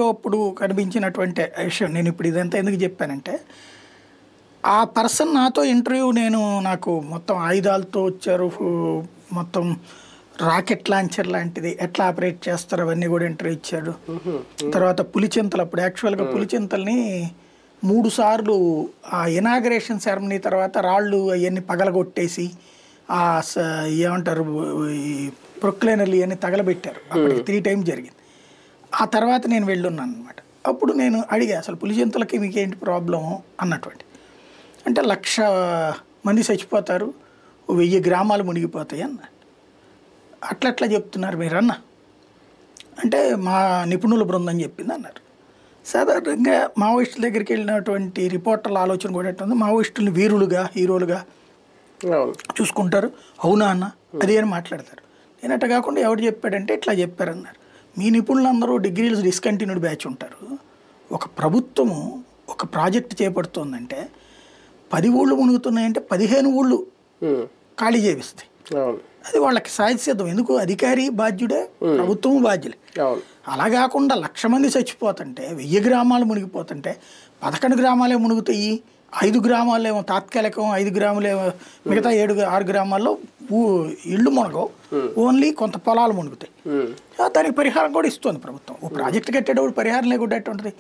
అప్పుడు కనిపించినటువంటి విషయం నేను ఇప్పుడు ఇదంతా ఎందుకు చెప్పానంటే, ఆ పర్సన్ నాతో ఇంటర్వ్యూ నాకు మొత్తం ఆయుధాలతో వచ్చారు. మొత్తం రాకెట్ లాంచర్ లాంటిది ఎట్లా ఆపరేట్ చేస్తారు అవన్నీ కూడా ఇంటర్వ్యూ ఇచ్చాడు. తర్వాత పులిచింతలు అప్పుడు యాక్చువల్గా పులిచింతల్ని 3 సార్లు ఆ ఇనాగరేషన్ సెరమనీ తర్వాత రాళ్ళు అవన్నీ పగలగొట్టేసి ఏమంటారు ఈ ప్రొక్లైనర్లు ఇవన్నీ తగలబెట్టారు. అప్పటికి 3 టైమ్స్ జరిగింది. ఆ తర్వాత నేను వెళ్ళున్నాను అనమాట. అప్పుడు నేను అడిగా, అసలు పులిచింతలకి మీకేంటి ప్రాబ్లము అన్నటువంటి. అంటే 1,00,000 మంది చచ్చిపోతారు, 1000 గ్రామాలు మునిగిపోతాయి అన్న. అట్లా చెప్తున్నారు మీరు అన్న అంటే మా నిపుణుల బృందం చెప్పింది అన్నారు. సాధారణంగా మావోయిస్టుల దగ్గరికి వెళ్ళినటువంటి రిపోర్టర్ల ఆలోచన కూడా ఎట్టుంది, మావోయిస్టుల్ని వీరులుగా హీరోలుగా చూసుకుంటారు. అవునా అన్న అది అని మాట్లాడతారు. నేను అట్లా కాకుండా ఎవరు చెప్పాడంటే ఇట్లా చెప్పారన్నారు. మీ నిపుణులందరూ డిగ్రీలు డిస్కంటిన్యూడ్ బ్యాచ్ ఉంటారు. ఒక ప్రభుత్వము ఒక ప్రాజెక్ట్ చేపడుతుందంటే 10 ఊళ్ళు మునుగుతున్నాయంటే 15 ఊళ్ళు ఖాళీ చేపిస్తాయి. అది వాళ్ళకి సాధ్యసిద్ధం. ఎందుకు అధికారి బాధ్యుడే, ప్రభుత్వం బాధ్యులే. అలా కాకుండా 1,00,000 మంది చచ్చిపోతుంటే 1000 గ్రామాలు మునిగిపోతుంటే 11 గ్రామాలే మునుగుతాయి, 5 గ్రామాలేమో తాత్కాలికం, 5 గ్రామాలేమో మిగతా 6 గ్రామాల్లో ఇళ్ళు మునగవు, ఓన్లీ కొంత పొలాలు మునుగుతాయి. దానికి పరిహారం కూడా ఇస్తుంది ప్రభుత్వం. ఓ ప్రాజెక్ట్ కట్టేటప్పుడు పరిహారం లేకుండా ఉంటుంది.